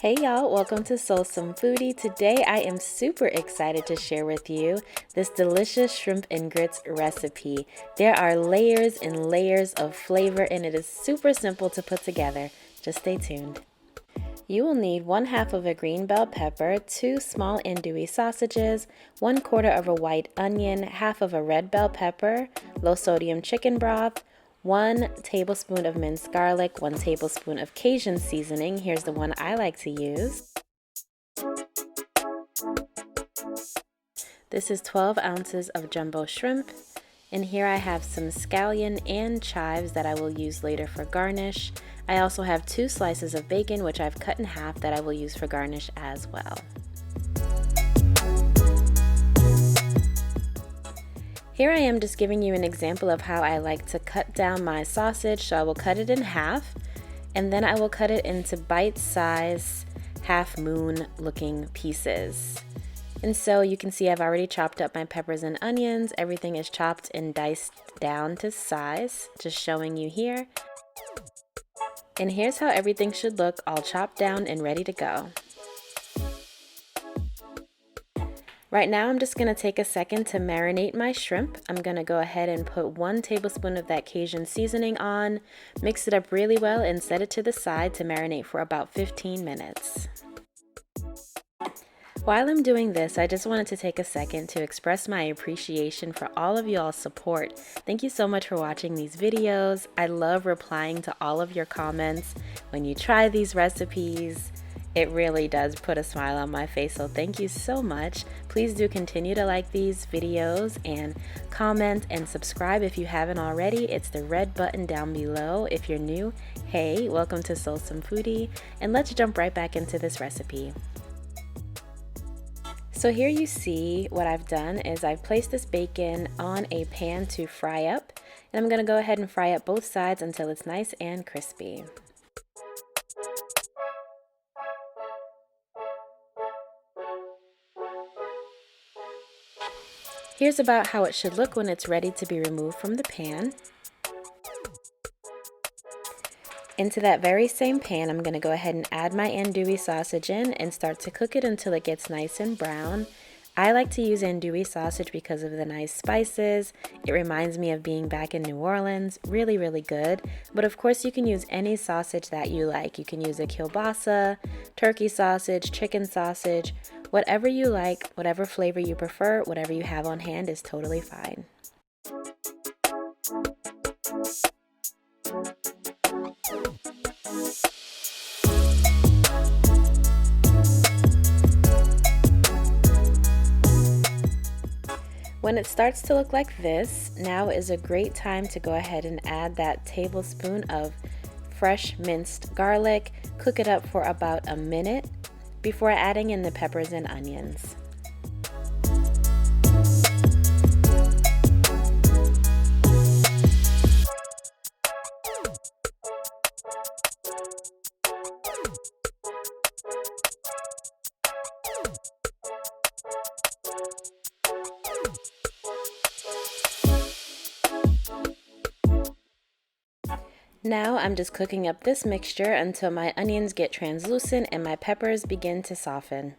Hey y'all, welcome to Soulsome Foodie. Today I am super excited to share with you this delicious shrimp and grits recipe. There are layers and layers of flavor and it is super simple to put together. Just stay tuned. You will need 1/2 of a green bell pepper, 2 small andouille sausages, 1/4 of a white onion, 1/2 of a red bell pepper, low sodium chicken broth, 1 tablespoon of minced garlic, 1 tablespoon of Cajun seasoning. Here's the one I like to use. This is 12 ounces of jumbo shrimp. And here I have some scallion and chives that I will use later for garnish. I also have 2 slices of bacon, which I've cut in half, that I will use for garnish as well. Here I am just giving you an example of how I like to cut down my sausage. So I will cut it in half, and then I will cut it into bite-sized half moon looking pieces. And so you can see I've already chopped up my peppers and onions. Everything is chopped and diced down to size, just showing you here. And here's how everything should look, all chopped down and ready to go. Right now I'm just going to take a second to marinate my shrimp. I'm going to go ahead and put 1 tablespoon of that Cajun seasoning on, mix it up really well, and set it to the side to marinate for about 15 minutes. While I'm doing this, I just wanted to take a second to express my appreciation for all of y'all's support. Thank you so much for watching these videos. I love replying to all of your comments when you try these recipes. It really does put a smile on my face, so thank you so much. Please do continue to like these videos and comment and subscribe if you haven't already. It's the red button down below. If you're new, hey, welcome to Soulsome Foodie, and let's jump right back into this recipe. So here you see what I've done is I've placed this bacon on a pan to fry up, and I'm going to go ahead and fry up both sides until it's nice and crispy. Here's about how it should look when it's ready to be removed from the pan. Into that very same pan, I'm going to go ahead and add my andouille sausage in and start to cook it until it gets nice and brown. I like to use andouille sausage because of the nice spices. It reminds me of being back in New Orleans. Really, really good. But of course you can use any sausage that you like. You can use a kielbasa, turkey sausage, chicken sausage, whatever you like, whatever flavor you prefer, whatever you have on hand is totally fine. When it starts to look like this, now is a great time to go ahead and add that tablespoon of fresh minced garlic. Cook it up for about a minute before adding in the peppers and onions. Now I'm just cooking up this mixture until my onions get translucent and my peppers begin to soften.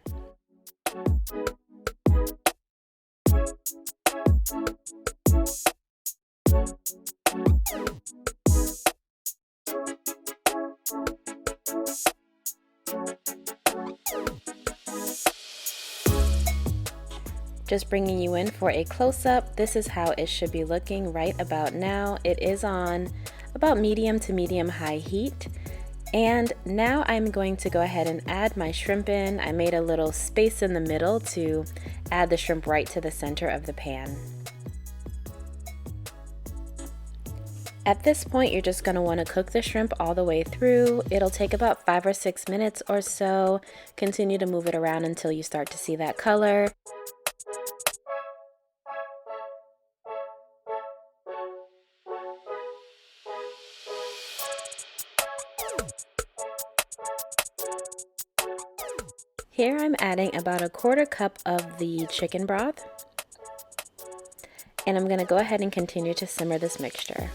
Just bringing you in for a close-up. This is how it should be looking right about now. It is on about medium to medium high heat. And now I'm going to go ahead and add my shrimp in. I made a little space in the middle to add the shrimp right to the center of the pan. At this point, you're just going to want to cook the shrimp all the way through. It'll take about 5 or 6 minutes or so. Continue to move it around until you start to see that color. Here I'm adding about 1/4 cup of the chicken broth, and I'm going to go ahead and continue to simmer this mixture.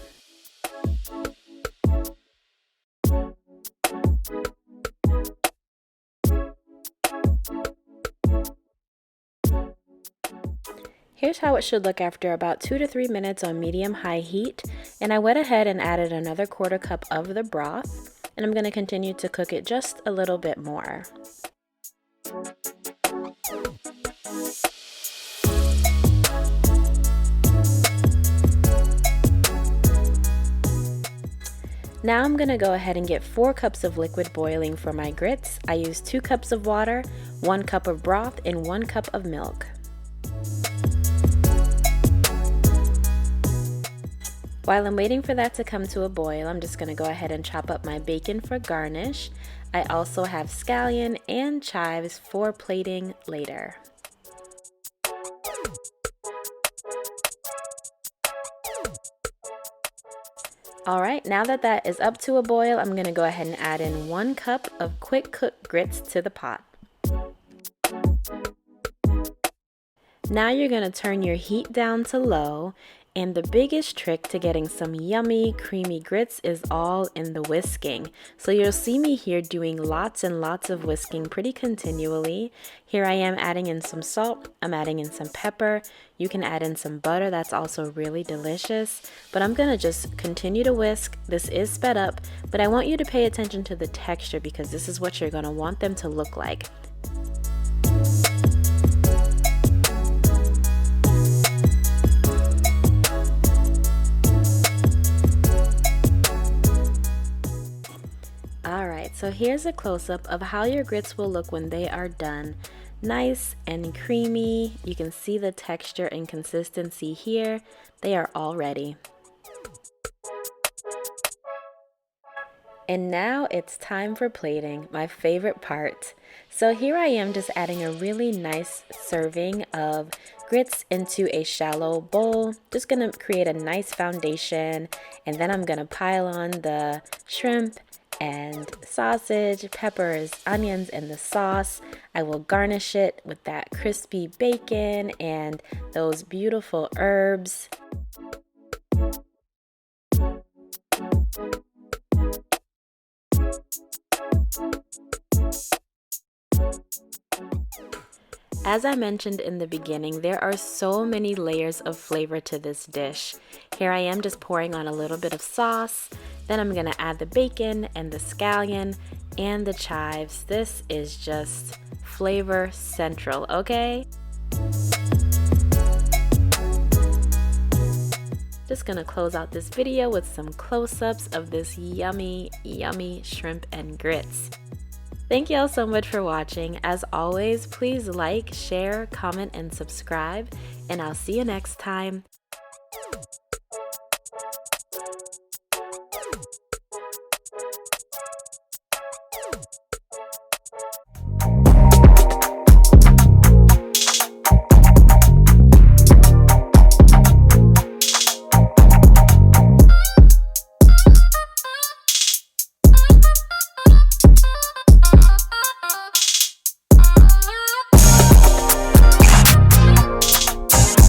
Here's how it should look after about 2 to 3 minutes on medium-high heat, and I went ahead and added another 1/4 cup of the broth, and I'm going to continue to cook it just a little bit more. Now I'm going to go ahead and get 4 cups of liquid boiling for my grits. I used 2 cups of water, 1 cup of broth, and 1 cup of milk. While I'm waiting for that to come to a boil, I'm just going to go ahead and chop up my bacon for garnish. I also have scallion and chives for plating later. Alright, now that that is up to a boil, I'm going to go ahead and add in 1 cup of quick cooked grits to the pot. Now you're going to turn your heat down to low, and the biggest trick to getting some yummy, creamy grits is all in the whisking. So you'll see me here doing lots and lots of whisking pretty continually. Here I am adding in some salt, I'm adding in some pepper. You can add in some butter, that's also really delicious. But I'm gonna just continue to whisk. This is sped up, but I want you to pay attention to the texture because this is what you're gonna want them to look like. So here's a close-up of how your grits will look when they are done. Nice and creamy. You can see the texture and consistency here. They are all ready. And now it's time for plating, my favorite part. So here I am just adding a really nice serving of grits into a shallow bowl. Just gonna create a nice foundation, and then I'm gonna pile on the shrimp and sausage, peppers, onions, and the sauce. I will garnish it with that crispy bacon and those beautiful herbs. As I mentioned in the beginning, there are so many layers of flavor to this dish. Here I am just pouring on a little bit of sauce. Then I'm gonna add the bacon and the scallion and the chives. This is just flavor central, okay? Just gonna close out this video with some close-ups of this yummy, yummy shrimp and grits. Thank y'all so much for watching. As always, please like, share, comment, and subscribe, and I'll see you next time.